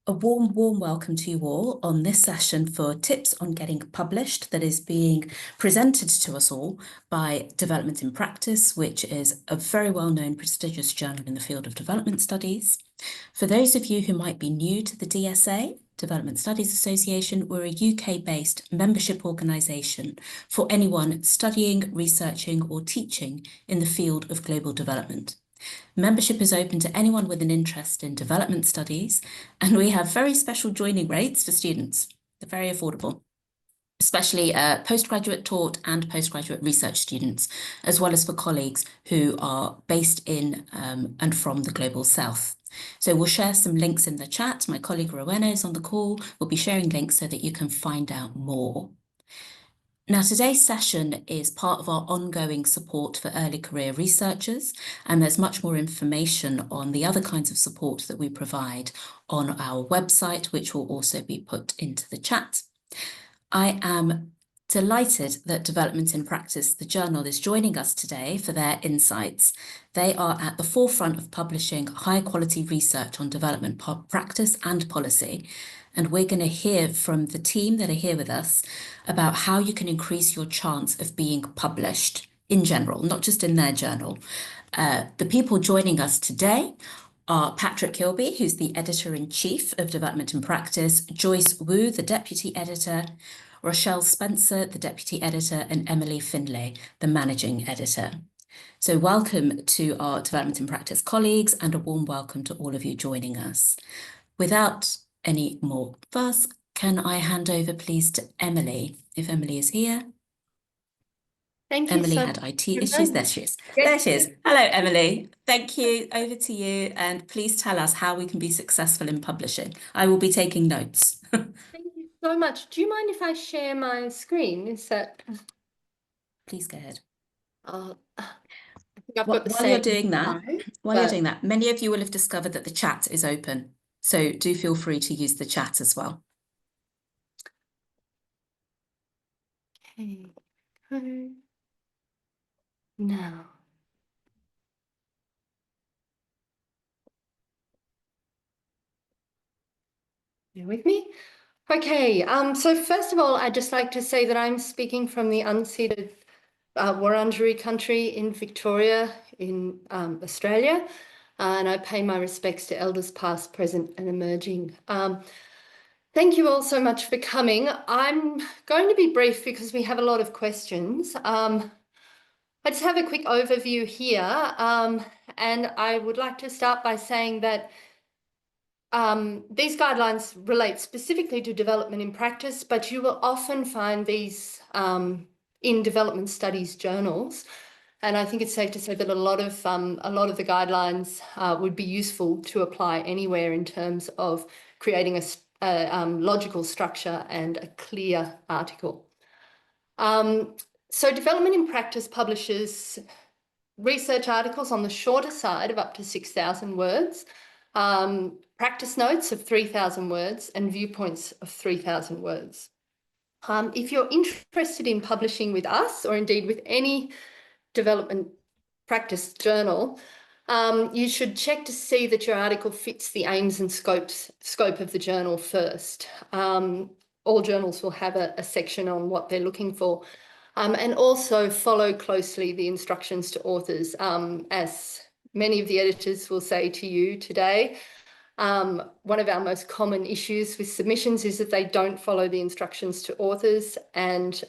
A warm welcome to you all on this session for tips on getting published that is being presented to us all by Development in Practice, which is a very well-known prestigious journal in the field of development studies. For those of you who might be new to the DSA, Development Studies Association, we're a UK-based membership organisation for anyone studying, researching or teaching in the field of global development. Membership is open to anyone with an interest in development studies, and we have very special joining rates for students. They're very affordable, especially postgraduate taught and postgraduate research students, as well as for colleagues who are based in and from the Global South. So we'll share some links in the chat. My colleague Rowena is on the call. We'll be sharing links so that you can find out more. Now, today's session is part of our ongoing support for early career researchers, and there's much more information on the other kinds of support that we provide on our website, which will also be put into the chat. I am delighted that Development in Practice, the journal, is joining us today for their insights. They are at the forefront of publishing high quality research on development practice and policy. And we're going to hear from the team that are here with us about how you can increase your chance of being published in general, not just in their journal. The people joining us today are Patrick Kilby, who's the Editor-in-Chief of Development in Practice, Joyce Wu, the Deputy Editor, Rochelle Spencer, the Deputy Editor, and Emily Finlay, the Managing Editor. So welcome to our Development in Practice colleagues and a warm welcome to all of you joining us. Without any more fuss, can I hand over please to Emily, if Emily is here? Thank you. Emily had IT issues. There she is. Yes. There she is. Hello, Emily. Thank you. Over to you. And please tell us how we can be successful in publishing. I will be taking notes. Thank you so much. Do you mind if I share my screen? Is that? Please go ahead. I think I've got the same. While you're doing that, many of you will have discovered that the chat is open. So do feel free to use the chat as well. Okay. Now. Bear with me. Okay, so first of all, I'd just like to say that I'm speaking from the unceded Wurundjeri country in Victoria in Australia, and I pay my respects to elders past, present and emerging. Thank you all so much for coming. I'm going to be brief because we have a lot of questions. I just have a quick overview here, and I would like to start by saying that these guidelines relate specifically to development in practice, but you will often find these in development studies journals. And I think it's safe to say that a lot of the guidelines would be useful to apply anywhere in terms of creating a logical structure and a clear article. So Development in Practice publishes research articles on the shorter side of up to 6,000 words, practice notes of 3,000 words and viewpoints of 3,000 words. If you're interested in publishing with us or indeed with any development practice journal, you should check to see that your article fits the aims and scope of the journal first. All journals will have a section on what they're looking for. And also follow closely the instructions to authors. As many of the editors will say to you today, one of our most common issues with submissions is that they don't follow the instructions to authors and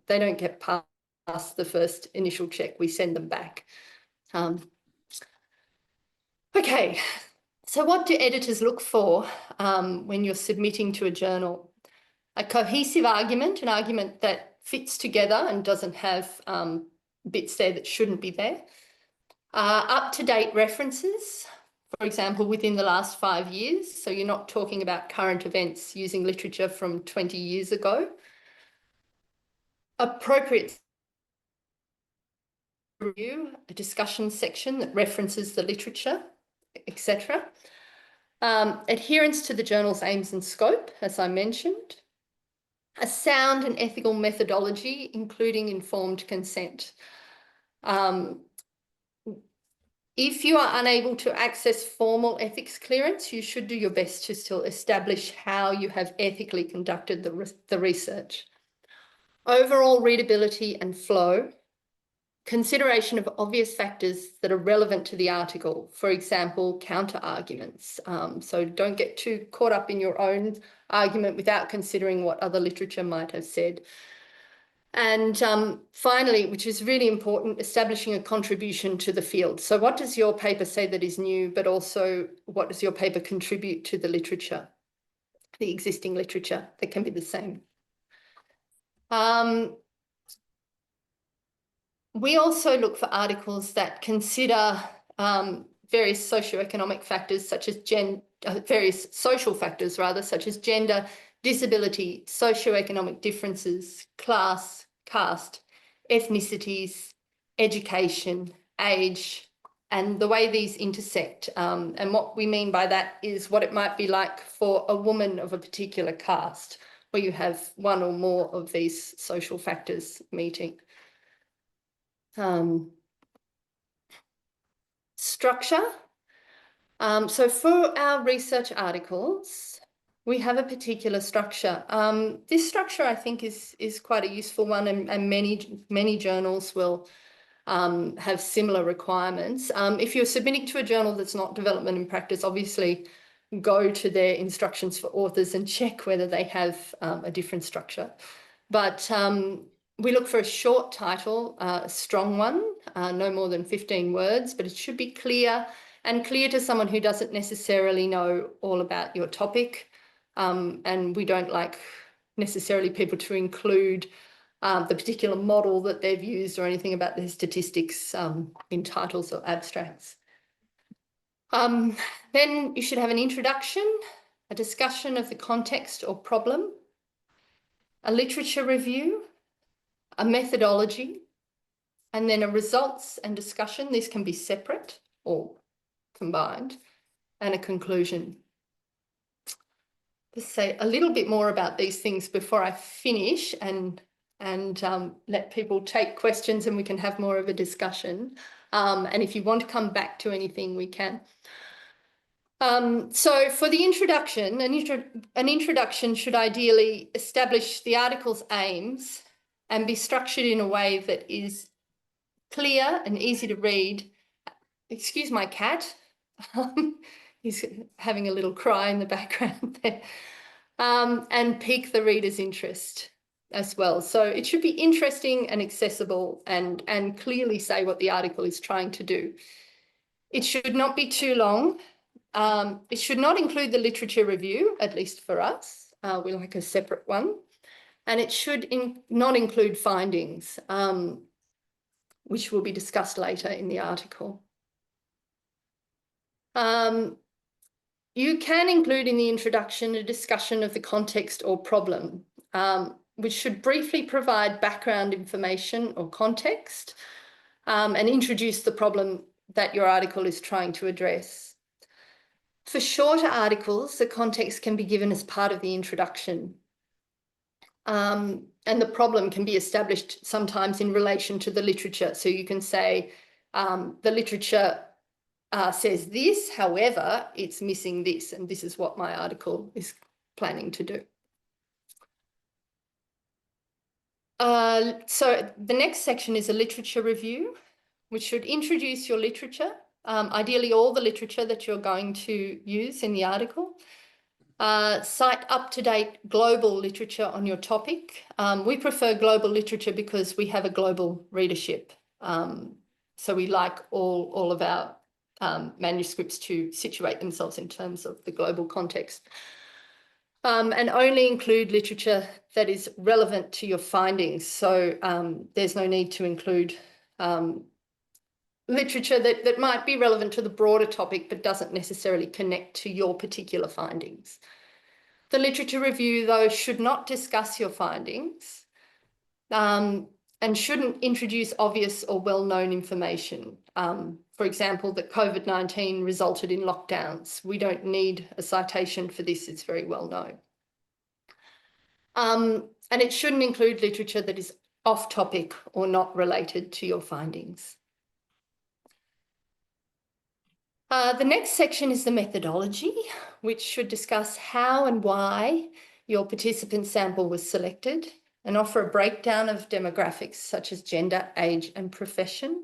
they don't get past the first initial check. We send them back. Okay, so what do editors look for when you're submitting to a journal? A cohesive argument, an argument that fits together and doesn't have bits there that shouldn't be there. Up-to-date references, for example, within the last 5 years. So you're not talking about current events using literature from 20 years ago. Appropriate review, a discussion section that references the literature, etc. Adherence to the journal's aims and scope, as I mentioned. A sound and ethical methodology, including informed consent. If you are unable to access formal ethics clearance, you should do your best to still establish how you have ethically conducted the research. Overall readability and flow, consideration of obvious factors that are relevant to the article, for example, counter arguments. So don't get too caught up in your own argument without considering what other literature might have said. And finally, which is really important, establishing a contribution to the field. So what does your paper say that is new, but also what does your paper contribute to the literature, the existing literature that can be the same? We also look for articles that consider various socioeconomic factors, such as various social factors rather, such as gender, disability, socioeconomic differences, class, caste, ethnicities, education, age, and the way these intersect. And what we mean by that is what it might be like for a woman of a particular caste, where you have one or more of these social factors meeting. Structure. So for our research articles, we have a particular structure. This structure, I think, is quite a useful one, and many journals will have similar requirements. If you're submitting to a journal that's not development in practice, obviously go to their instructions for authors and check whether they have a different structure. But we look for a short title, a strong one, no more than 15 words, but it should be clear to someone who doesn't necessarily know all about your topic. And we don't like necessarily people to include the particular model that they've used or anything about their statistics in titles or abstracts. Then you should have an introduction, a discussion of the context or problem, a literature review, a methodology, and then a results and discussion. These can be separate or combined, and a conclusion. Just say a little bit more about these things before I finish and let people take questions and we can have more of a discussion. And if you want to come back to anything, we can. So for the introduction, an introduction should ideally establish the article's aims and be structured in a way that is clear and easy to read. Excuse my cat. He's having a little cry in the background there. And pique the reader's interest as well. So it should be interesting and accessible and clearly say what the article is trying to do. It should not be too long. It should not include the literature review, at least for us. We like a separate one. And it should not include findings, which will be discussed later in the article. You can include in the introduction a discussion of the context or problem, which should briefly provide background information or context and introduce the problem that your article is trying to address. For shorter articles, the context can be given as part of the introduction. And the problem can be established sometimes in relation to the literature. So you can say the literature says this, however, it's missing this, and this is what my article is planning to do. So the next section is a literature review, which should introduce your literature, ideally all the literature that you're going to use in the article. Cite up-to-date global literature on your topic. We prefer global literature because we have a global readership. So we like all of our manuscripts to situate themselves in terms of the global context. And only include literature that is relevant to your findings. So there's no need to include literature that might be relevant to the broader topic but doesn't necessarily connect to your particular findings. The literature review, though, should not discuss your findings and shouldn't introduce obvious or well-known information. For example, that COVID-19 resulted in lockdowns. We don't need a citation for this, it's very well known. And it shouldn't include literature that is off topic or not related to your findings. The next section is the methodology, which should discuss how and why your participant sample was selected and offer a breakdown of demographics such as gender, age, and profession.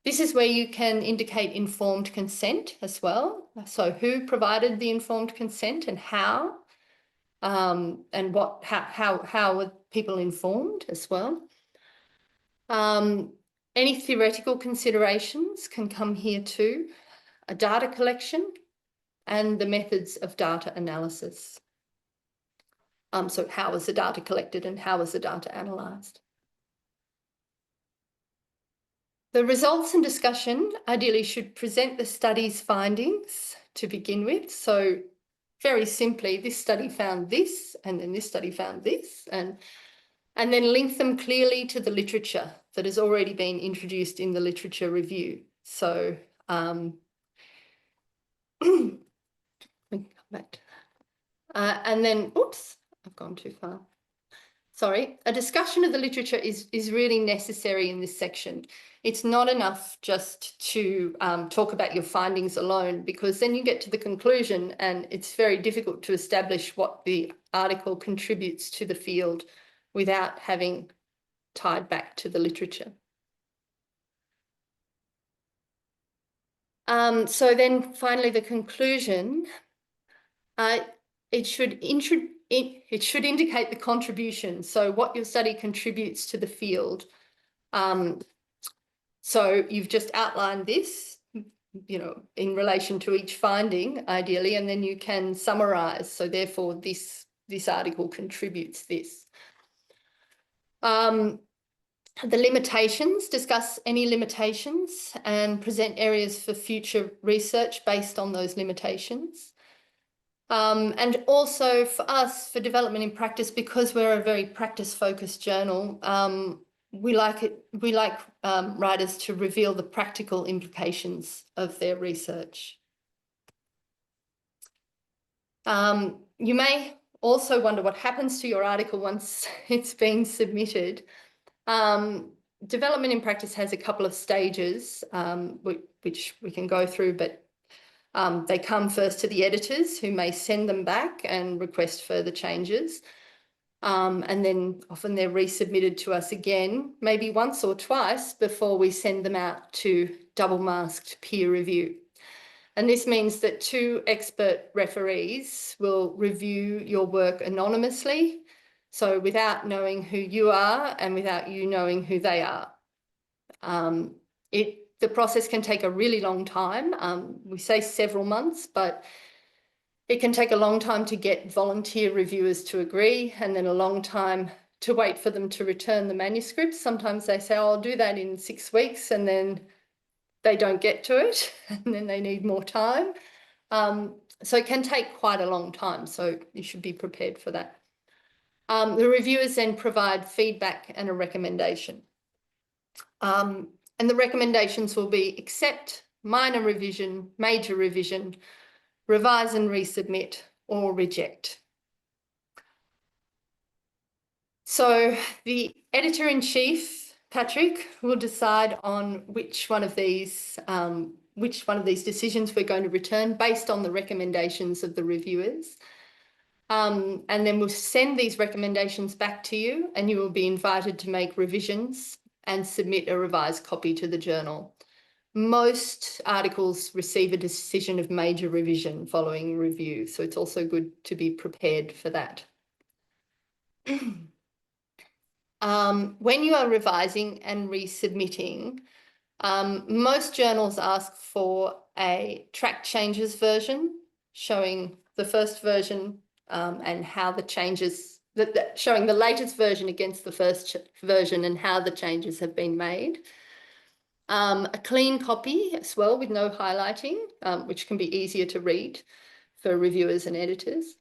This is where you can indicate informed consent as well. So who provided the informed consent and how, and how were people informed as well. Any theoretical considerations can come here too. A data collection and the methods of data analysis. So how was the data collected and how was the data analysed? The results and discussion ideally should present the study's findings to begin with. So very simply, this study found this, and then this study found this, and then link them clearly to the literature that has already been introduced in the literature review. So and then, oops, I've gone too far. Sorry, a discussion of the literature is really necessary in this section. It's not enough just to talk about your findings alone, because then you get to the conclusion and it's very difficult to establish what the article contributes to the field without having tied back to the literature. So then finally, the conclusion, it should indicate the contribution, so what your study contributes to the field. So you've just outlined this, you know, in relation to each finding, ideally, and then you can summarise. So therefore, this article contributes this. The limitations, discuss any limitations and present areas for future research based on those limitations. And also for us, for development in practice, because we're a very practice-focused journal, we like writers to reveal the practical implications of their research. You may also wonder what happens to your article once it's been submitted. Development in practice has a couple of stages, which we can go through, but they come first to the editors, who may send them back and request further changes. And then often they're resubmitted to us again, maybe once or twice before we send them out to double-masked peer review. And this means that 2 expert referees will review your work anonymously, so without knowing who you are and without you knowing who they are. The process can take a really long time. We say several months, but it can take a long time to get volunteer reviewers to agree, and then a long time to wait for them to return the manuscripts. Sometimes they say, oh, I'll do that in 6 weeks, and then they don't get to it, and then they need more time. So it can take quite a long time, so you should be prepared for that. The reviewers then provide feedback and a recommendation. And the recommendations will be accept, minor revision, major revision, revise and resubmit, or reject. So the editor-in-chief, Patrick, will decide on which one of these decisions we're going to return based on the recommendations of the reviewers. And then we'll send these recommendations back to you, and you will be invited to make revisions and submit a revised copy to the journal. Most articles receive a decision of major revision following review, so it's also good to be prepared for that. When you are revising and resubmitting, most journals ask for a track changes version showing the first version and how the changes, showing the latest version against the first version and how the changes have been made. A clean copy as well with no highlighting, which can be easier to read for reviewers and editors.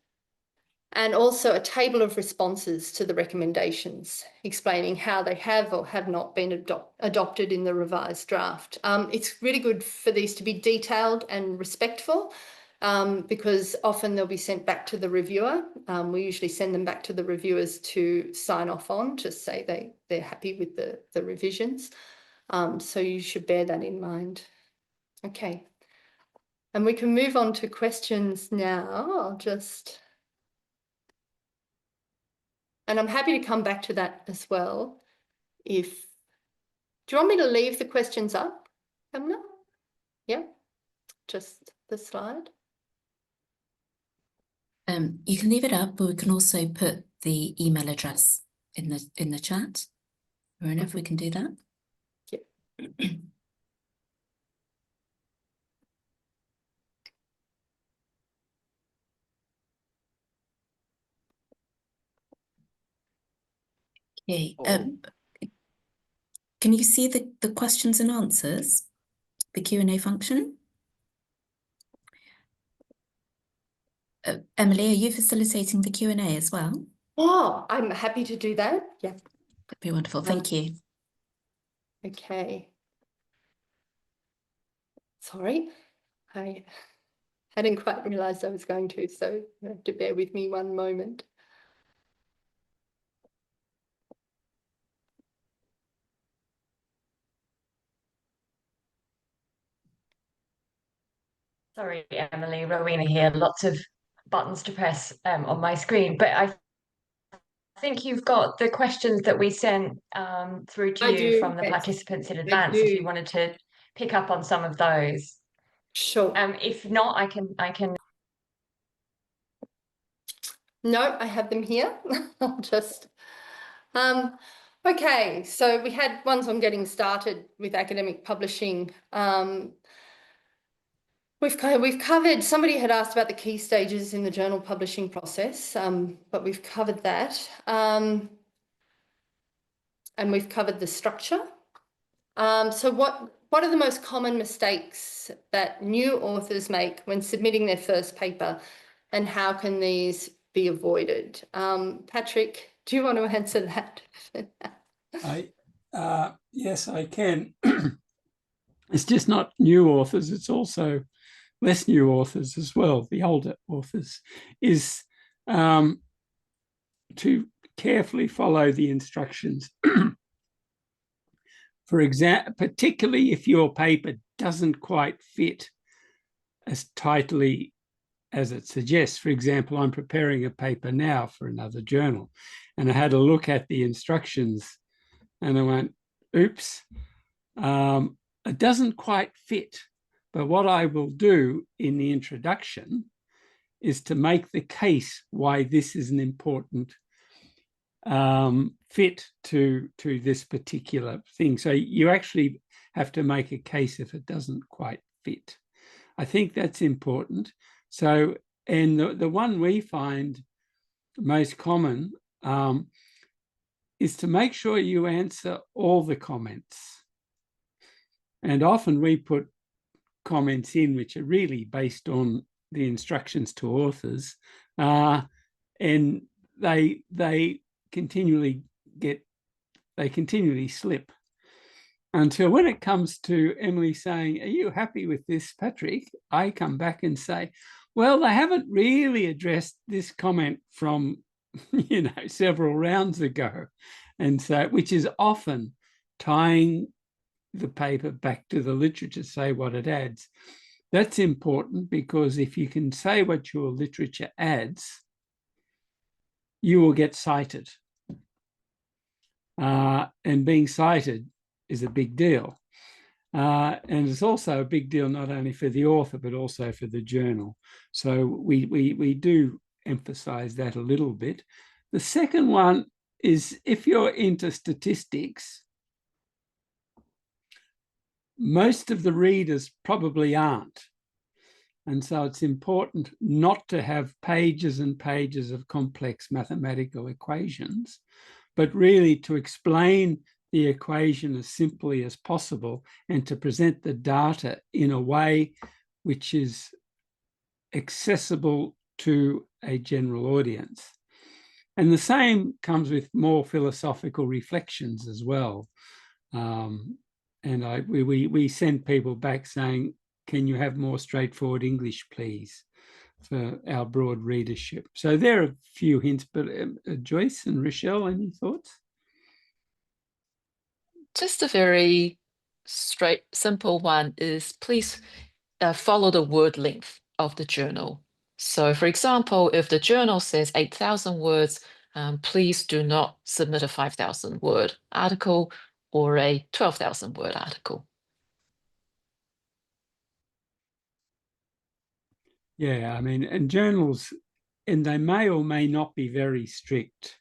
And also a table of responses to the recommendations, explaining how they have or have not been adopted in the revised draft. It's really good for these to be detailed and respectful, because often they'll be sent back to the reviewer. We usually send them back to the reviewers to sign off on, to say they're happy with the revisions. So you should bear that in mind. Okay. And we can move on to questions now. And I'm happy to come back to that as well. Do you want me to leave the questions up, Pamela? Yeah, just the slide. You can leave it up, but we can also put the email address in the chat. I don't know if we can do that. Yeah. Okay. Can you see the questions and answers, the Q&A function? Emily, are you facilitating the Q&A as well? Oh, I'm happy to do that. Yeah. That'd be wonderful. Thank you. Okay. Sorry, I hadn't quite realised I was going to, so you have to bear with me one moment. Sorry, Emily, Rowena here. Lots of buttons to press on my screen, but I think you've got the questions that we sent through to you from the participants in advance, if you wanted to pick up on some of those. Sure. If not, I can. No, I have them here. I'll just. Okay, so we had ones on getting started with academic publishing. We've covered, somebody had asked about the key stages in the journal publishing process, but we've covered that. And we've covered the structure. So what are the most common mistakes that new authors make when submitting their first paper, and how can these be avoided? Patrick, do you want to answer that? Yes, I can. It's just not new authors, it's also less new authors as well, the older authors, is to carefully follow the instructions. For example, particularly if your paper doesn't quite fit as tightly as it suggests. For example, I'm preparing a paper now for another journal, and I had a look at the instructions and I went, oops, it doesn't quite fit. But what I will do in the introduction is to make the case why this is an important fit to this particular thing. So you actually have to make a case if it doesn't quite fit. I think that's important. So, and the one we find most common is to make sure you answer all the comments. And often we put comments in which are really based on the instructions to authors, and they continually slip until when it comes to Emily saying, "Are you happy with this, Patrick?" I come back and say, "Well, they haven't really addressed this comment from several rounds ago," and so which is often tying the paper back to the literature, say what it adds. That's important because if you can say what your literature adds, you will get cited. And being cited is a big deal. And it's also a big deal not only for the author, but also for the journal. So we do emphasize that a little bit. The second one is if you're into statistics, most of the readers probably aren't. And so it's important not to have pages and pages of complex mathematical equations, but really to explain the equation as simply as possible and to present the data in a way which is accessible to a general audience. And the same comes with more philosophical reflections as well. And we send people back saying, can you have more straightforward English, please, for our broad readership? So there are a few hints, but Joyce and Rochelle, any thoughts? Just a very simple one is please follow the word length of the journal. So for example, if the journal says 8,000 words, please do not submit a 5,000 word article or a 12,000 word article. Yeah, I mean, and journals, and they may or may not be very strict.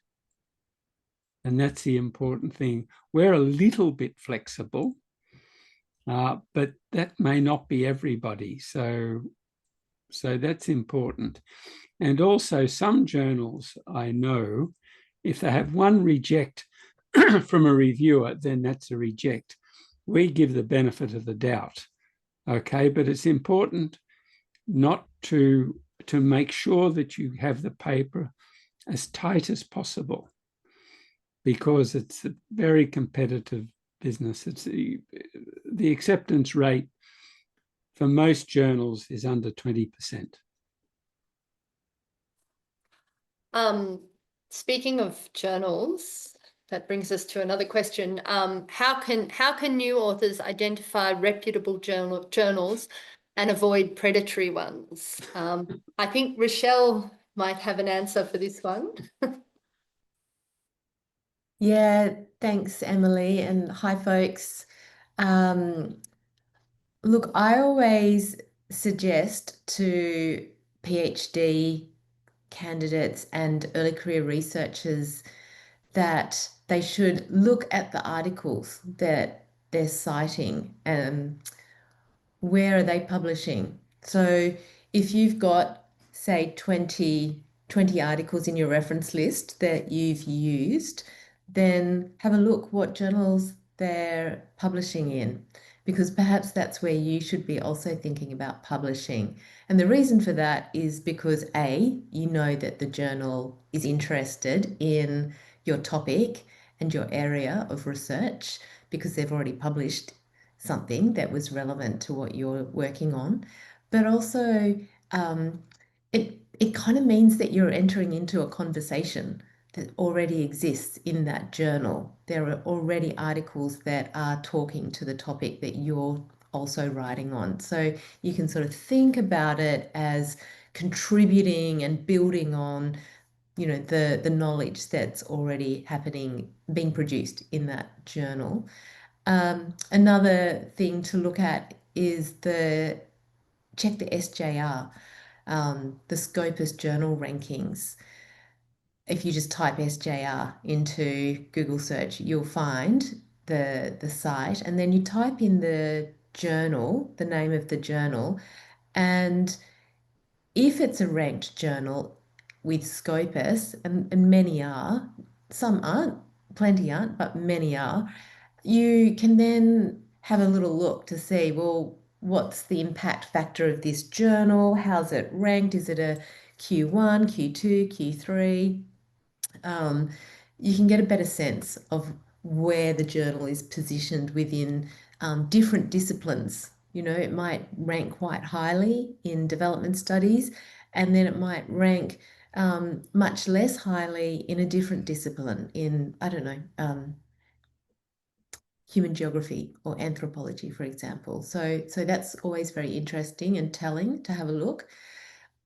And that's the important thing. We're a little bit flexible, but that may not be everybody. So that's important. And also some journals I know, if they have one reject from a reviewer, then that's a reject. We give the benefit of the doubt. Okay, but it's important not to make sure that you have the paper as tight as possible, because it's a very competitive business. It's the acceptance rate for most journals is under 20%. Speaking of journals, that brings us to another question. How can new authors identify reputable journals and avoid predatory ones? I think Rochelle might have an answer for this one. Yeah, thanks, Emily, and hi, folks. Look, I always suggest to PhD candidates and early career researchers that they should look at the articles that they're citing. Where are they publishing? So if you've got, say, 20 articles in your reference list that you've used, then have a look what journals they're publishing in, because perhaps that's where you should be also thinking about publishing. And the reason for that is because A, you know that the journal is interested in your topic and your area of research because they've already published something that was relevant to what you're working on. But also it kind of means that you're entering into a conversation that already exists in that journal. There are already articles that are talking to the topic that you're also writing on. So you can sort of think about it as contributing and building on, you know, the knowledge that's already happening, being produced in that journal. Another thing to look at is check the SJR, the Scopus journal rankings. If you just type SJR into Google search, you'll find the site, and then you type in the journal, the name of the journal, and if it's a ranked journal with Scopus, and many are, some aren't, plenty aren't, but many are, you can then have a little look to see, well, what's the impact factor of this journal? How's it ranked? Is it a Q1, Q2, Q3? You can get a better sense of where the journal is positioned within different disciplines. You know, it might rank quite highly in development studies, and then it might rank much less highly in a different discipline, in, I don't know, human geography or anthropology, for example. So that's always very interesting and telling to have a look.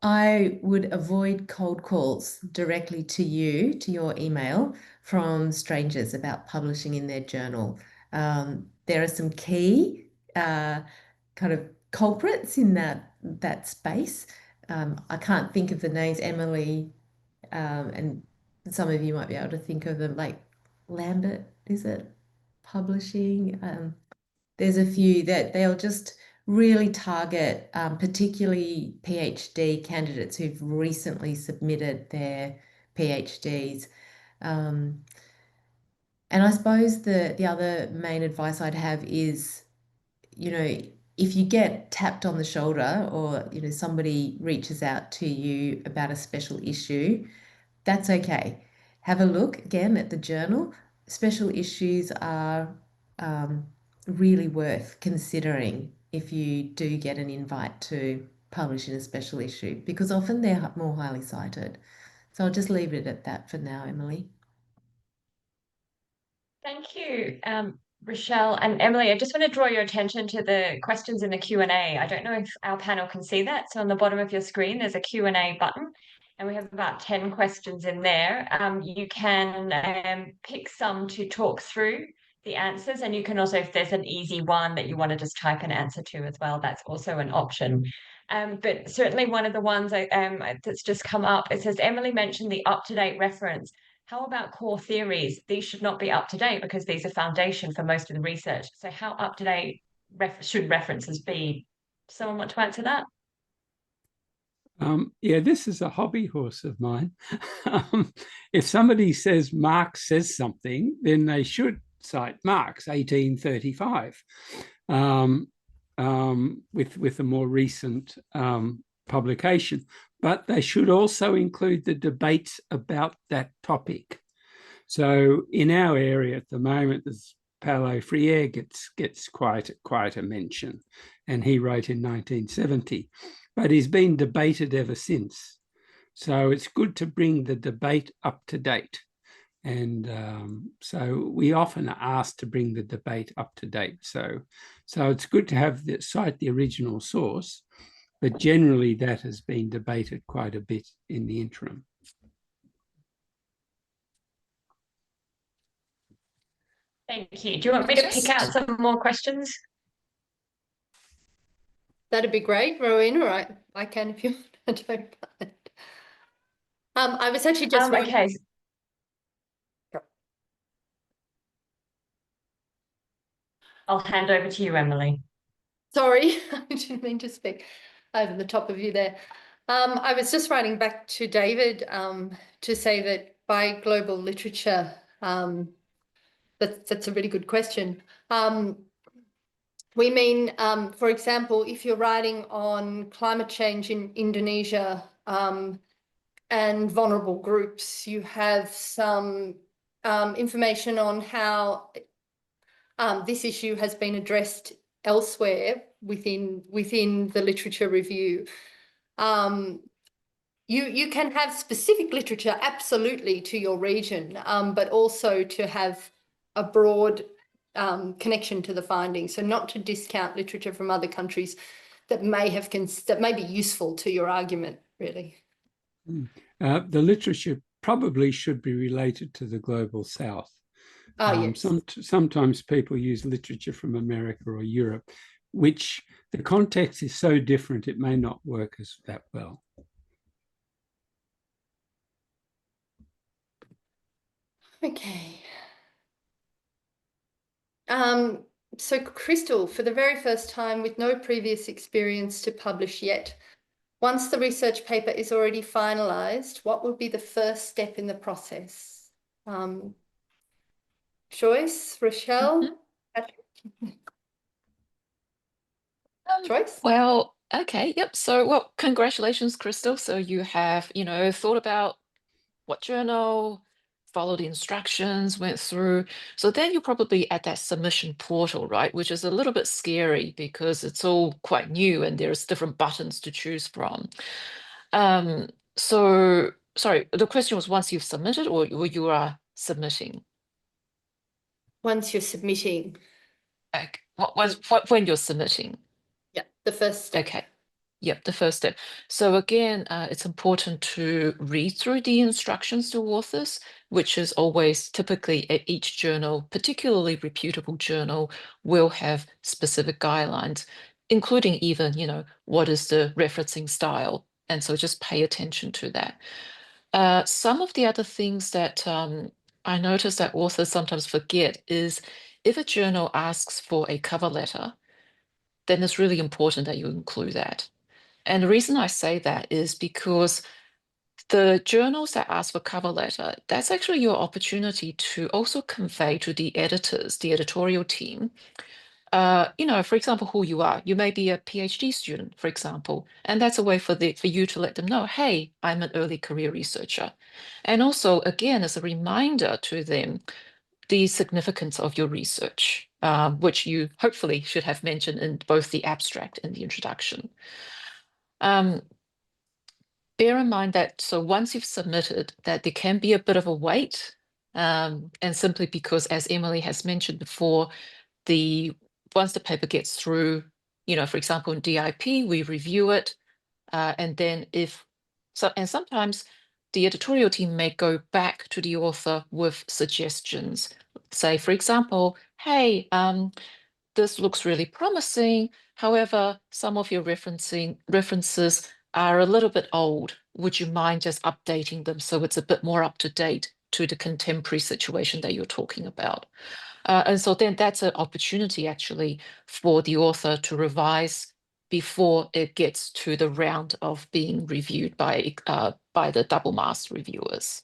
I would avoid cold calls directly to you, to your email, from strangers about publishing in their journal. There are some key kind of culprits in that space. I can't think of the names, Emily, and some of you might be able to think of them, like Lambert, is it? Publishing. There's a few that they'll just really target particularly PhD candidates who've recently submitted their PhDs. And I suppose the other main advice I'd have is, you know, if you get tapped on the shoulder or, you know, somebody reaches out to you about a special issue, that's okay. Have a look again at the journal. Special issues are really worth considering if you do get an invite to publish in a special issue, because often they're more highly cited. So I'll just leave it at that for now, Emily. Thank you. Rochelle and Emily, I just want to draw your attention to the questions in the Q&A. I don't know if our panel can see that. So on the bottom of your screen, there's a Q&A button, and we have about 10 questions in there. You can pick some to talk through the answers, and you can also, if there's an easy one that you want to just type an answer to as well, that's also an option. But certainly one of the ones that's just come up, it says, Emily mentioned the up-to-date reference. How about core theories? These should not be up to date because these are foundation for most of the research. So how up to date should references be? Someone want to answer that? Yeah, this is a hobby horse of mine. If somebody says Marx says something, then they should cite Marx, 1835, with a more recent publication. But they should also include the debates about that topic. So in our area at the moment, there's Paulo Freire gets quite a mention, and he wrote in 1970, but he's been debated ever since. So it's good to bring the debate up to date. And so we often are asked to bring the debate up to date. So it's good to cite the original source, but generally that has been debated quite a bit in the interim. Thank you. Do you want me to pick out some more questions? That'd be great, Rowena. Right, I can if you want. I don't mind. I was actually just okay. I'll hand over to you, Emily. Sorry, I didn't mean to speak over the top of you there. I was just writing back to David to say that by global literature, that's a really good question. We mean, for example, if you're writing on climate change in Indonesia and vulnerable groups, you have some information on how this issue has been addressed elsewhere within the literature review. You can have specific literature absolutely to your region, but also to have a broad connection to the findings. So not to discount literature from other countries that may be useful to your argument, really. The literature probably should be related to the global south. Yes. Sometimes people use literature from America or Europe, which the context is so different it may not work as that well. Okay. So Crystal, for the very first time with no previous experience to publish yet, once the research paper is already finalised, what would be the first step in the process? Joyce, Rochelle, Joyce? Well, okay, yep. So, well, congratulations, Crystal. So you have, thought about what journal, followed the instructions, went through. So then you're probably at that submission portal, right? Which is a little bit scary because it's all quite new and there's different buttons to choose from. So, sorry, the question was once you've submitted or you are submitting? Once you're submitting. Okay. When you're submitting? Yeah, the first step. Okay. Yep, the first step. So again, it's important to read through the instructions to authors, which is always typically each journal, particularly reputable journal, will have specific guidelines, including even, what is the referencing style. And so just pay attention to that. Some of the other things that I notice that authors sometimes forget is if a journal asks for a cover letter, then it's really important that you include that. And the reason I say that is because the journals that ask for cover letter, that's actually your opportunity to also convey to the editors, the editorial team, for example, who you are. You may be a PhD student, for example, and that's a way for you to let them know, hey, I'm an early career researcher. And also, again, as a reminder to them, the significance of your research, which you hopefully should have mentioned in both the abstract and the introduction. Bear in mind that, so once you've submitted, that there can be a bit of a wait And simply because, as Emily has mentioned before, once the paper gets through, for example, in DIP, we review it, and then and sometimes the editorial team may go back to the author with suggestions. Say, for example, hey, this looks really promising. However, some of your references are a little bit old. Would you mind just updating them so it's a bit more up to date to the contemporary situation that you're talking about? And so then that's an opportunity actually for the author to revise before it gets to the round of being reviewed by the double master reviewers.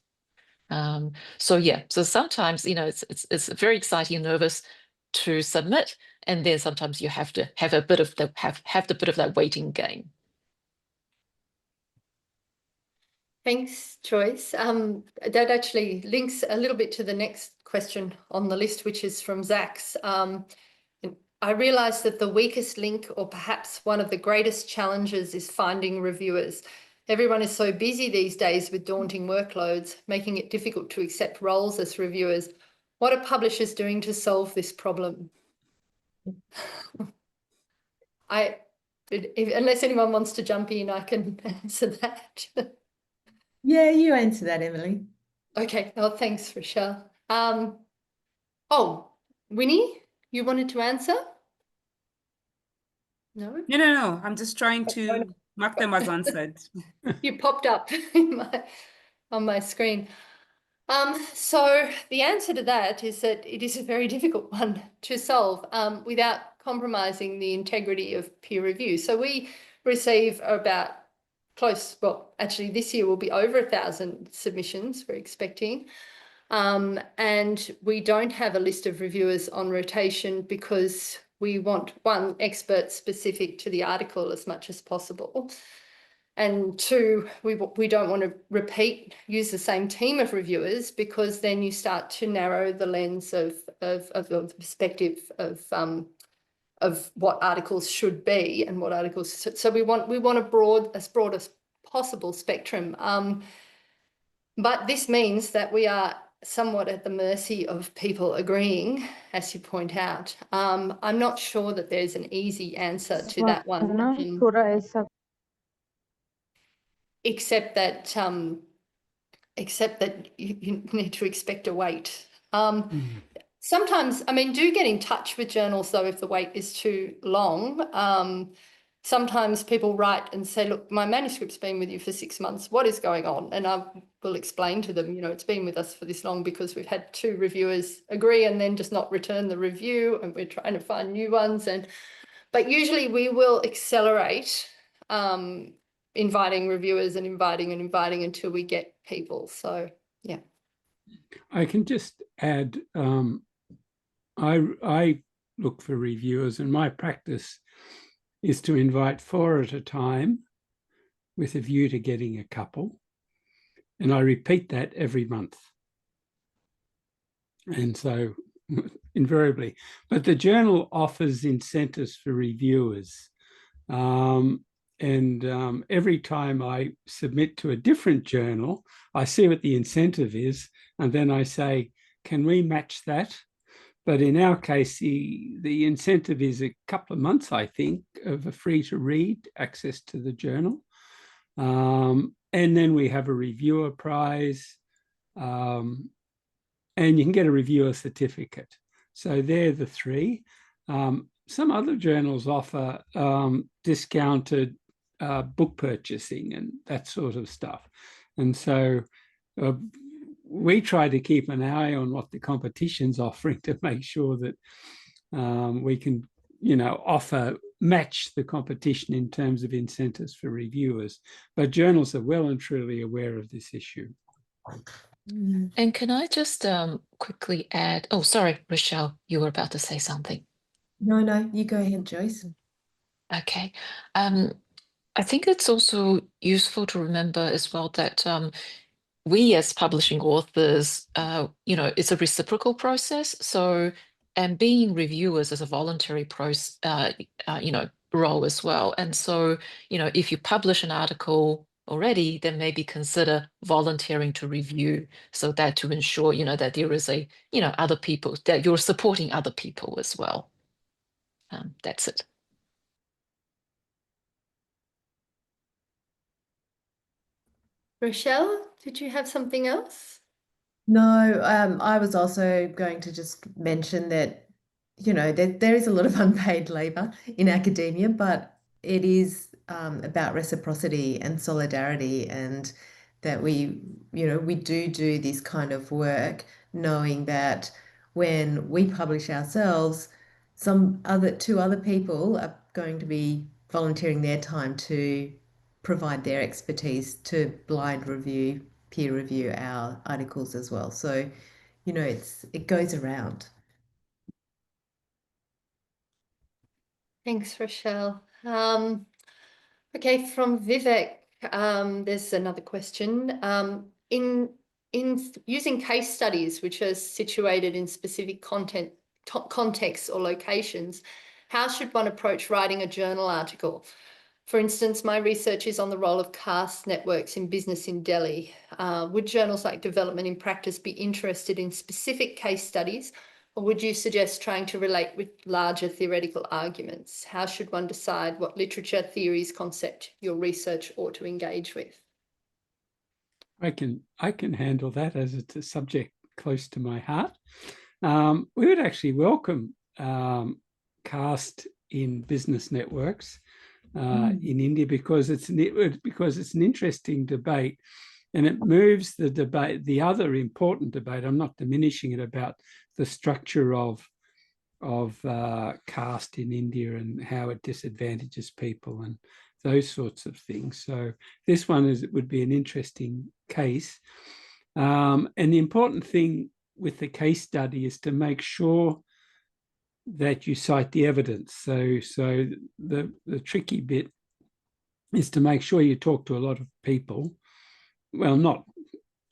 So yeah, so sometimes it's very exciting and nervous to submit, and then sometimes you have to have a bit of that waiting game. Thanks, Joyce. That actually links a little bit to the next question on the list, which is from Zach's. I realised that the weakest link, or perhaps one of the greatest challenges, is finding reviewers. Everyone is so busy these days with daunting workloads, making it difficult to accept roles as reviewers. What are publishers doing to solve this problem? Unless anyone wants to jump in, I can answer that. Yeah, you answer that, Emily. Okay. Oh, thanks, Rochelle. Oh, Winnie, you wanted to answer? No? No. I'm just trying to mark them as answered. You popped up on my screen. So the answer to that is that it is a very difficult one to solve without compromising the integrity of peer review. So we receive about actually this year will be over 1,000 submissions we're expecting. And we don't have a list of reviewers on rotation because we want, one, experts specific to the article as much as possible. And two, we don't want to use the same team of reviewers, because then you start to narrow the lens of the perspective of what articles should be and what articles. So we want as broad as possible spectrum. But this means that we are somewhat at the mercy of people agreeing, as you point out. I'm not sure that there's an easy answer to that one. Except that you need to expect a wait. Sometimes, do get in touch with journals though if the wait is too long. Sometimes people write and say, look, my manuscript's been with you for 6 months. What is going on? And I will explain to them, it's been with us for this long because we've had 2 reviewers agree and then just not return the review, and we're trying to find new ones. But usually we will accelerate inviting reviewers and inviting until we get people. So, yeah. I can just add, I look for reviewers, and my practice is to invite 4 at a time with a view to getting a couple. And I repeat that every month. And so invariably, but the journal offers incentives for reviewers. Every time I submit to a different journal, I see what the incentive is, and then I say, can we match that? But in our case, the incentive is a couple of months, I think, of a free-to-read access to the journal. And then we have a reviewer prize, and you can get a reviewer certificate. So they're the 3. Some other journals offer discounted book purchasing and that sort of stuff. And so we try to keep an eye on what the competition's offering to make sure that we can, match the competition in terms of incentives for reviewers. But journals are well and truly aware of this issue. And can I just quickly add, oh, sorry, Rochelle, you were about to say something. No, you go ahead, Joyce. Okay. I think it's also useful to remember as well that we as publishing authors, it's a reciprocal process. So, and being reviewers is a voluntary process, role as well. And so, if you publish an article already, then maybe consider volunteering to review, so that to ensure, that there is a, other people, that you're supporting other people as well. That's it. Rochelle, did you have something else? No, I was also going to just mention that, there is a lot of unpaid labor in academia, but it is about reciprocity and solidarity, and that we do this kind of work, knowing that when we publish ourselves, two other people are going to be volunteering their time to provide their expertise to blind review, peer review our articles as well. So, it goes around. Thanks, Rochelle. Okay, from Vivek, there's another question. In using case studies which are situated in specific contexts or locations, how should one approach writing a journal article? For instance, my research is on the role of caste networks in business in Delhi. Would journals like Development in Practice be interested in specific case studies, or would you suggest trying to relate with larger theoretical arguments? How should one decide what literature, theories, concept your research ought to engage with? I can handle that, as it's a subject close to my heart. We would actually welcome caste in business networks in India, because it's an interesting debate, and it moves the debate, the other important debate. I'm not diminishing it, about the structure of caste in India and how it disadvantages people and those sorts of things. So this one would be an interesting case. And the important thing with the case study is to make sure that you cite the evidence. So the tricky bit is to make sure you talk to a lot of people. Well, not,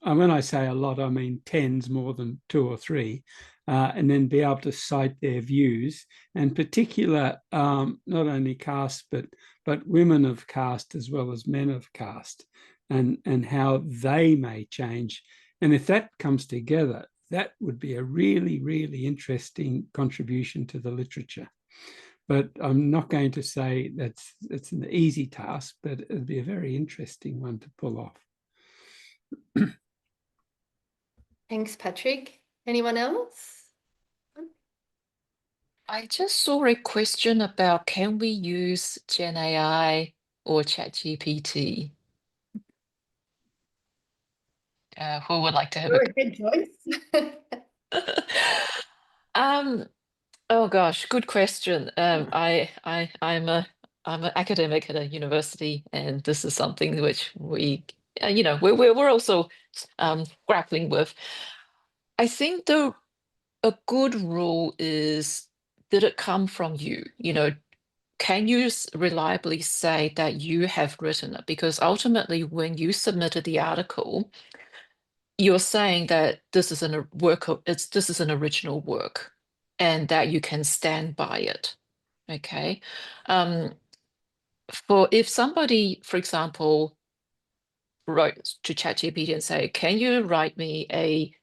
when I say a lot, I mean tens more than two or three, and then be able to cite their views, and particular, not only caste, but women of caste as well as men of caste, and how they may change. And if that comes together, that would be a really, really interesting contribution to the literature. But I'm not going to say it's an easy task, but it'd be a very interesting one to pull off. Thanks, Patrick. Anyone else? I just saw a question about, can we use Gen AI or ChatGPT? Who would like to have Go ahead, Joyce. Oh gosh, good question. I'm an academic at a university, and this is something which we're also grappling with. I think a good rule is, did it come from you? Can you reliably say that you have written it? Because ultimately, when you submitted the article, you're saying that this is this is an original work, and that you can stand by it. Okay. If somebody, for example, wrote to ChatGPT and say, can you write me a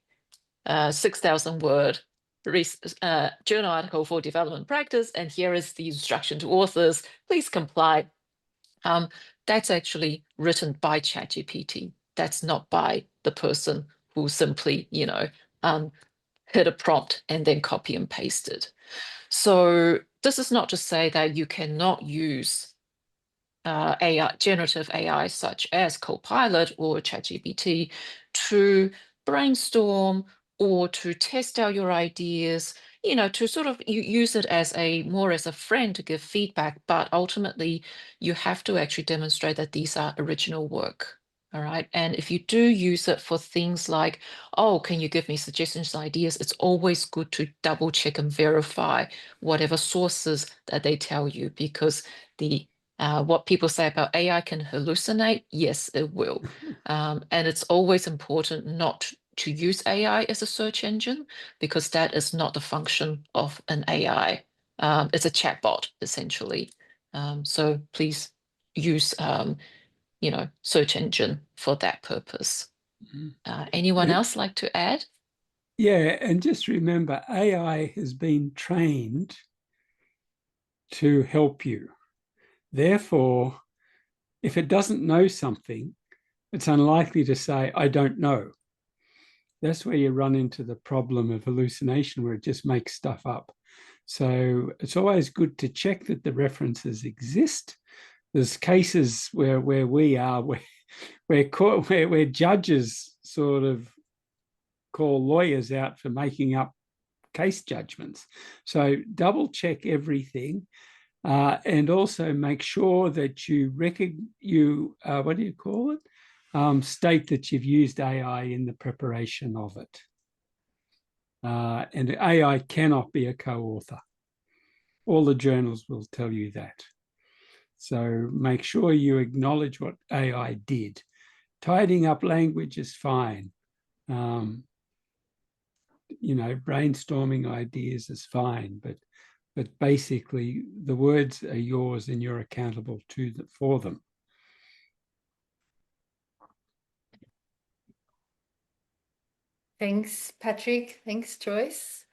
6,000 word journal article for development practice, and here is the instruction to authors, please comply. That's actually written by ChatGPT. That's not by the person who simply, hit a prompt and then copy and paste it. So this is not to say that you cannot use AI, generative AI, such as Copilot or ChatGPT, to brainstorm or to test out your ideas, to sort of use it as more as a friend to give feedback. But ultimately, you have to actually demonstrate that these are original work. All right. And if you do use it for things like, oh, can you give me suggestions, ideas? It's always good to double check and verify whatever sources that they tell you, because what people say about AI can hallucinate. Yes, it will. And it's always important not to use AI as a search engine, because that is not the function of an AI. It's a chatbot, essentially. So please use search engine for that purpose. Mhm. Anyone else like to add? Yeah, and just remember, AI has been trained to help you. Therefore, if it doesn't know something, it's unlikely to say, I don't know. That's where you run into the problem of hallucination, where it just makes stuff up. So it's always good to check that the references exist. There's cases where we are, where judges sort of call lawyers out for making up case judgments. So double check everything, and also make sure that you what do you call it? State that you've used AI in the preparation of it. And AI cannot be a co-author. All the journals will tell you that. So make sure you acknowledge what AI did. Tidying up language is fine. Brainstorming ideas is fine, but basically the words are yours and you're accountable for them. Thanks, Patrick. Thanks, Joyce.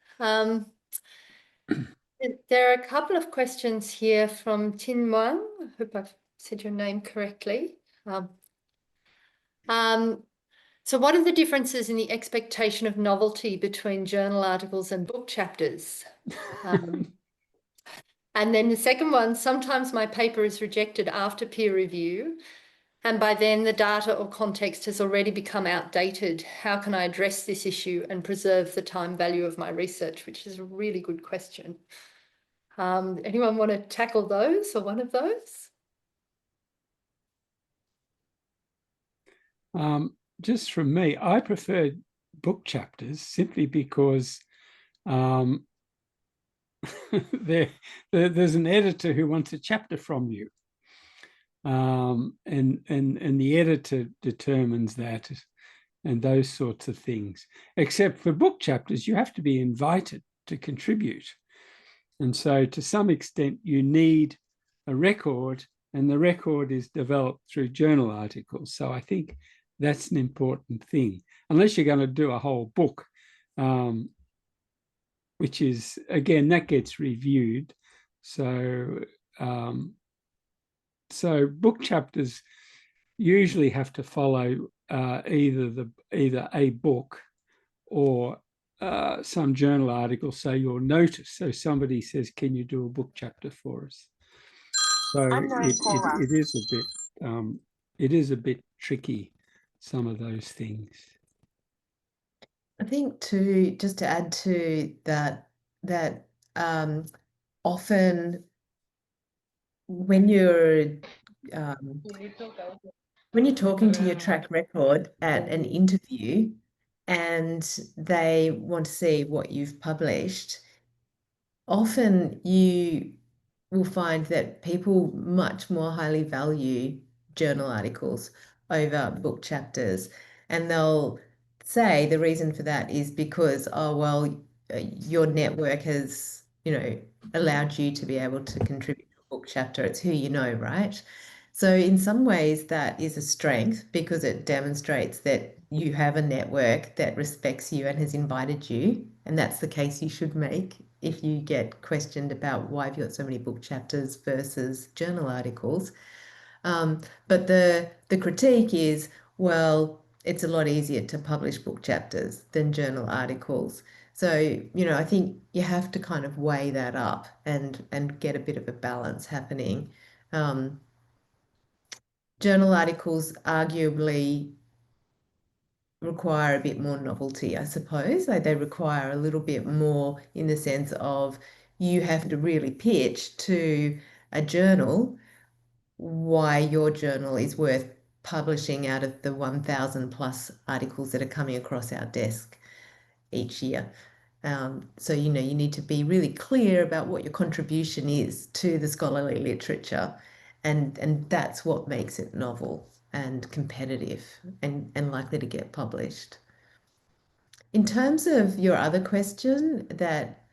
There are a couple of questions here from Tin Muang. I hope I've said your name correctly. So what are the differences in the expectation of novelty between journal articles and book chapters? And then the second one, sometimes my paper is rejected after peer review, and by then the data or context has already become outdated. How can I address this issue and preserve the time value of my research? Which is a really good question. Anyone want to tackle those or one of those? Just from me, I prefer book chapters simply because there's an editor who wants a chapter from you, and the editor determines that, and those sorts of things. Except for book chapters, you have to be invited to contribute, and so to some extent you need a record, and the record is developed through journal articles. So I think that's an important thing, unless you're going to do a whole book, which is, again, that gets reviewed. So book chapters usually have to follow either a book or some journal article. So you'll notice. So somebody says, "Can you do a book chapter for us?" So it is a bit tricky, some of those things. I think too, just to add to that often when you're talking to your track record at an interview and they want to see what you've published, often you will find that people much more highly value journal articles over book chapters, and they'll say the reason for that is because, oh, well, your network has, allowed you to be able to contribute to a book chapter. It's who you know, right? So in some ways that is a strength because it demonstrates that you have a network that respects you and has invited you, and that's the case you should make if you get questioned about why have you got so many book chapters versus journal articles. But the critique is, well, it's a lot easier to publish book chapters than journal articles. So, I think you have to kind of weigh that up and get a bit of a balance happening. Journal articles arguably require a bit more novelty, I suppose. Like they require a little bit more in the sense of you have to really pitch to a journal why your journal is worth publishing out of the 1,000 plus articles that are coming across our desk each year. So, you need to be really clear about what your contribution is to the scholarly literature. And that's what makes it novel and competitive and likely to get published. In terms of your other question, that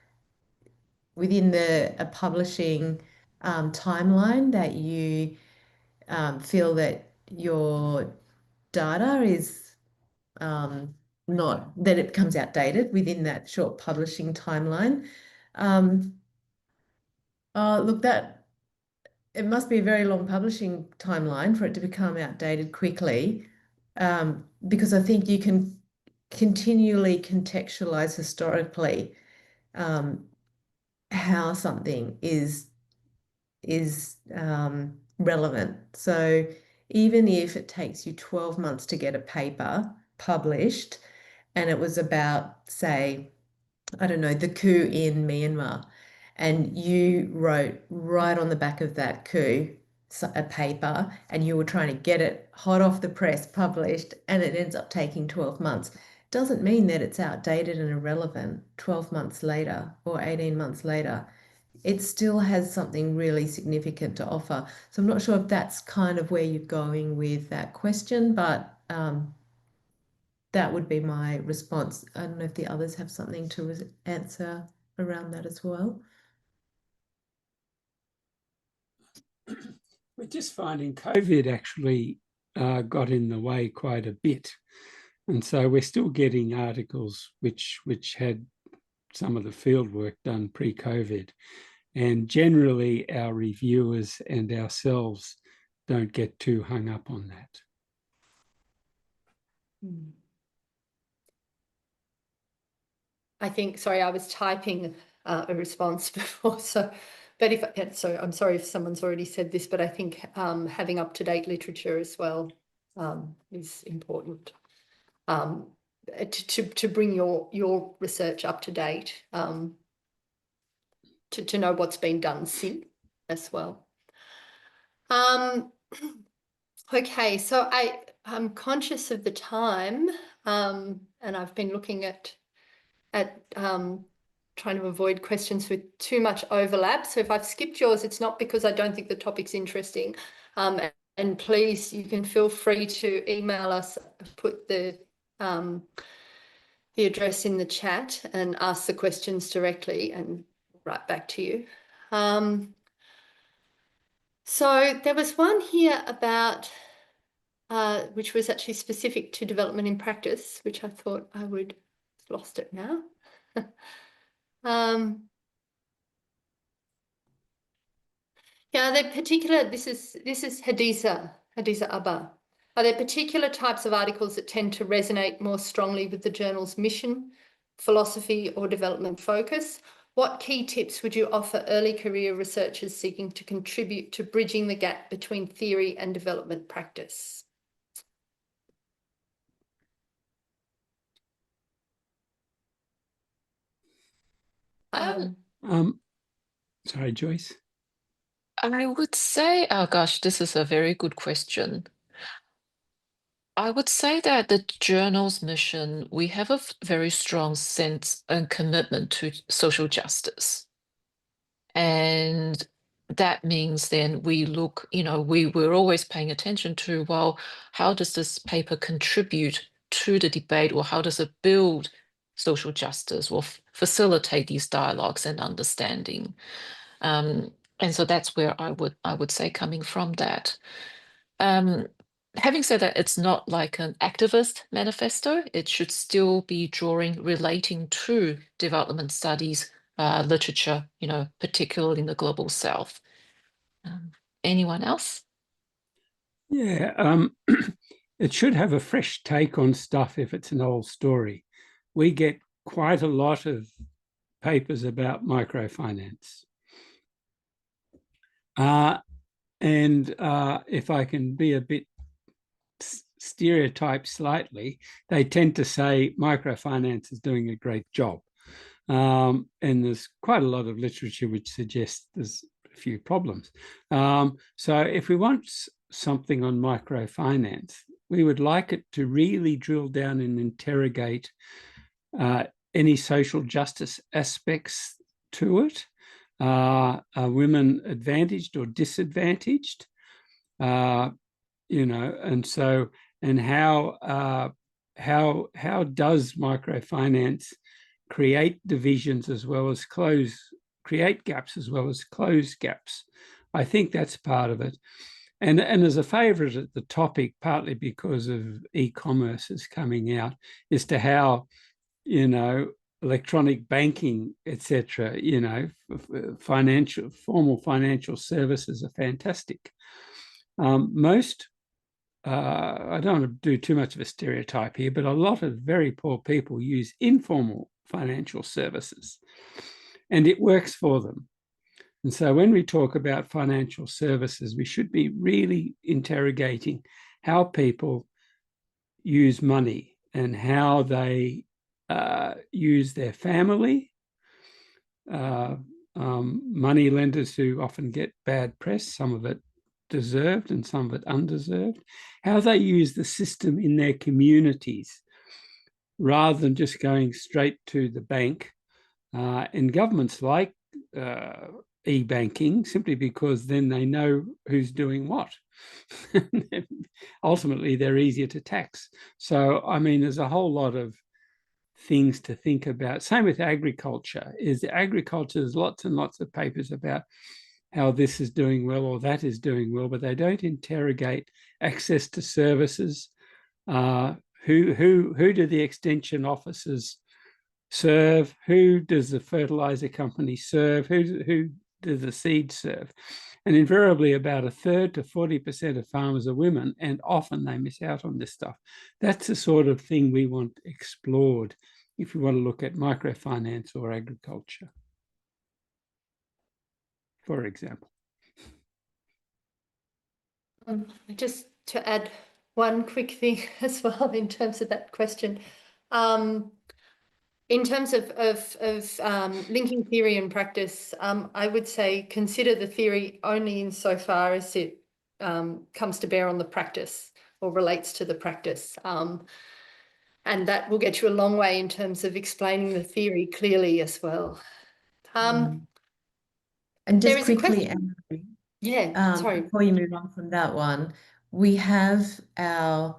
within a publishing timeline that you feel that your data is not, that it becomes outdated within that short publishing timeline. Look, it must be a very long publishing timeline for it to become outdated quickly, because I think you can continually contextualize historically how something is relevant. So even if it takes you 12 months to get a paper published, and it was about, say, I don't know, the coup in Myanmar, and you wrote right on the back of that coup a paper, and you were trying to get it hot off the press published, and it ends up taking 12 months. Doesn't mean that it's outdated and irrelevant 12 months later or 18 months later. It still has something really significant to offer. So I'm not sure if that's kind of where you're going with that question, but that would be my response. I don't know if the others have something to answer around that as well. We're just finding COVID actually got in the way quite a bit. And so we're still getting articles which had some of the field work done pre-COVID. And generally our reviewers and ourselves don't get too hung up on that. I think, sorry, I was typing a response before, so I'm sorry if someone's already said this, but I think having up-to-date literature as well is important to bring your research up to date, to know what's been done since as well. Okay, so I'm conscious of the time, and I've been looking at trying to avoid questions with too much overlap. So if I've skipped yours, it's not because I don't think the topic's interesting. And please, you can feel free to email us, put the address in the chat and ask the questions directly and write back to you. So there was one here about, which was actually specific to development in practice, which I thought I would, lost it now. Yeah, are there particular, this is Hadiza Abba. Are there particular types of articles that tend to resonate more strongly with the journal's mission, philosophy, or development focus? What key tips would you offer early career researchers seeking to contribute to bridging the gap between theory and development practice? Sorry, Joyce. I would say, oh gosh, this is a very good question. I would say that the journal's mission, we have a very strong sense and commitment to social justice. And that means then we look, we're always paying attention to, well, how does this paper contribute to the debate, or how does it build social justice or facilitate these dialogues and understanding? And so that's where I would say, coming from that. Having said that, it's not like an activist manifesto. It should still be relating to development studies, literature, particularly in the global south. Anyone else? Yeah, it should have a fresh take on stuff if it's an old story. We get quite a lot of papers about microfinance. And if I can be a bit stereotyped slightly, they tend to say microfinance is doing a great job. And there's quite a lot of literature which suggests there's a few problems. So if we want something on microfinance, we would like it to really drill down and interrogate any social justice aspects to it. Are women advantaged or disadvantaged? And so, and how does microfinance create divisions as well as create gaps as well as close gaps? I think that's part of it. And as a favourite at the topic, partly because of e-commerce is coming out, as to how, you know, electronic banking, etc., you know, formal financial services are fantastic. Most, I don't want to do too much of a stereotype here, but a lot of very poor people use informal financial services, and it works for them. And so when we talk about financial services, we should be really interrogating how people use money and how they use their family, money lenders who often get bad press, some of it deserved and some of it undeserved, how they use the system in their communities rather than just going straight to the bank. And governments like e-banking simply because then they know who's doing what. Ultimately, they're easier to tax. So, I mean, there's a whole lot of things to think about. Same with agriculture. There's lots and lots of papers about how this is doing well or that is doing well, but they don't interrogate access to services. Who do the extension officers serve? Who does the fertilizer company serve? Who does the seed serve? And invariably about 1/3 to 40% of farmers are women, and often they miss out on this stuff. That's the sort of thing we want explored if we want to look at microfinance or agriculture, for example. Just to add one quick thing as well in terms of that question. In terms of linking theory and practice, I would say consider the theory only insofar as it comes to bear on the practice or relates to the practice. And that will get you a long way in terms of explaining the theory clearly as well. And just quickly, yeah, sorry. Before you move on from that one, we have our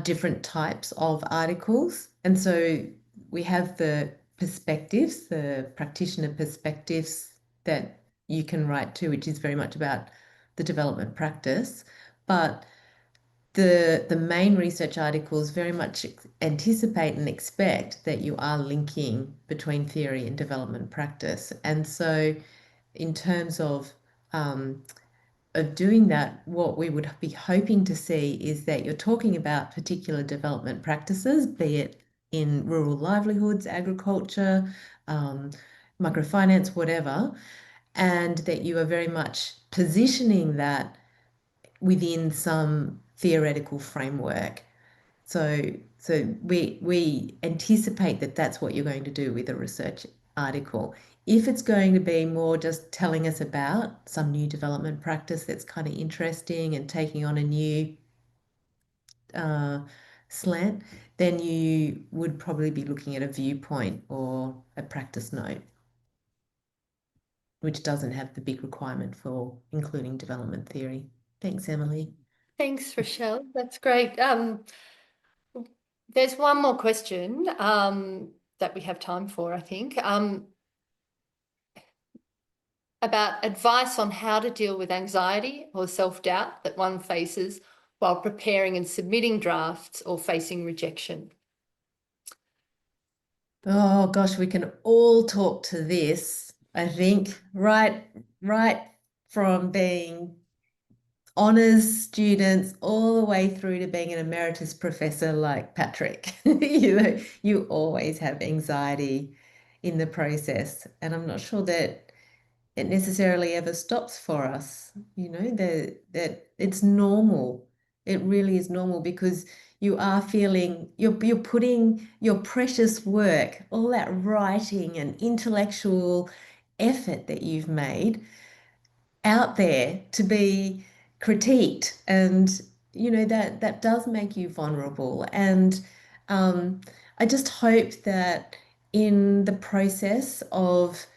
different types of articles. And so we have the perspectives, the practitioner perspectives that you can write to, which is very much about the development practice. But the main research articles very much anticipate and expect that you are linking between theory and development practice. And so in terms of doing that, what we would be hoping to see is that you're talking about particular development practices, be it in rural livelihoods, agriculture, microfinance, whatever, and that you are very much positioning that within some theoretical framework. So we anticipate that that's what you're going to do with a research article. If it's going to be more just telling us about some new development practice that's kind of interesting and taking on a new slant, then you would probably be looking at a viewpoint or a practice note, which doesn't have the big requirement for including development theory. Thanks, Emily. Thanks, Rochelle. That's great. There's one more question that we have time for, I think, about advice on how to deal with anxiety or self-doubt that one faces while preparing and submitting drafts or facing rejection. Oh gosh, we can all talk to this, I think, right from being honours students all the way through to being an emeritus professor like Patrick. You always have anxiety in the process, and I'm not sure that it necessarily ever stops for us. That it's normal. It really is normal, because you are feeling you're putting your precious work, all that writing and intellectual effort that you've made out there to be critiqued, and that does make you vulnerable. And I just hope that in the process of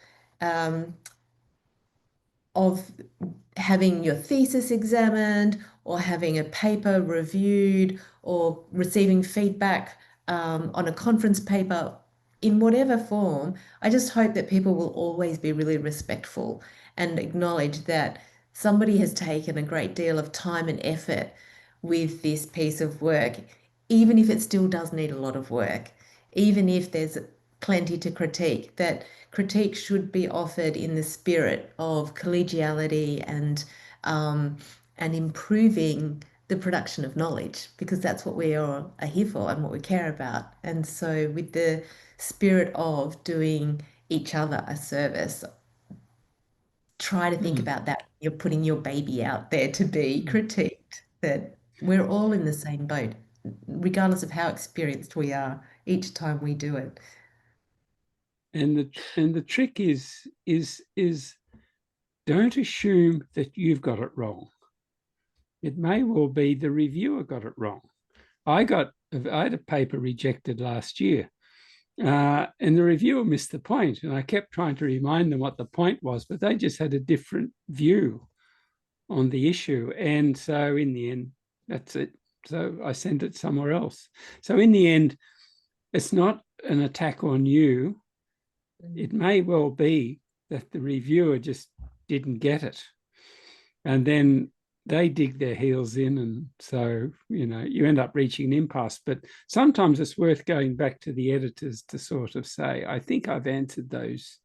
having your thesis examined or having a paper reviewed or receiving feedback on a conference paper in whatever form, I just hope that people will always be really respectful and acknowledge that somebody has taken a great deal of time and effort with this piece of work, even if it still does need a lot of work, even if there's plenty to critique, that critique should be offered in the spirit of collegiality and improving the production of knowledge, because that's what we are here for and what we care about. And so with the spirit of doing each other a service, try to think about that. You're putting your baby out there to be critiqued, that we're all in the same boat, regardless of how experienced we are each time we do it. And the trick is don't assume that you've got it wrong. It may well be the reviewer got it wrong. I had a paper rejected last year, and the reviewer missed the point, and I kept trying to remind them what the point was, but they just had a different view on the issue. And so in the end, that's it. So I sent it somewhere else. So in the end, it's not an attack on you. It may well be that the reviewer just didn't get it. And then they dig their heels in, and so, you end up reaching an impasse. But sometimes it's worth going back to the editors to sort of say, I think I've answered those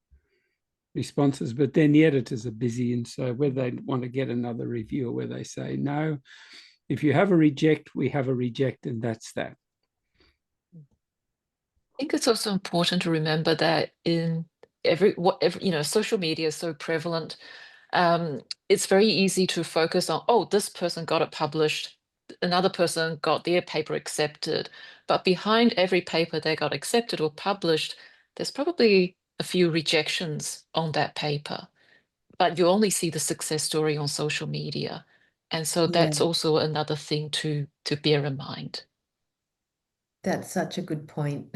responses, but then the editors are busy, and so whether they want to get another review or whether they say, no, if you have a reject, we have a reject, and that's that. I think it's also important to remember that in social media is so prevalent. It's very easy to focus on, oh, this person got it published, another person got their paper accepted. But behind every paper they got accepted or published, there's probably a few rejections on that paper. But you only see the success story on social media. And so that's also another thing to bear in mind. That's such a good point.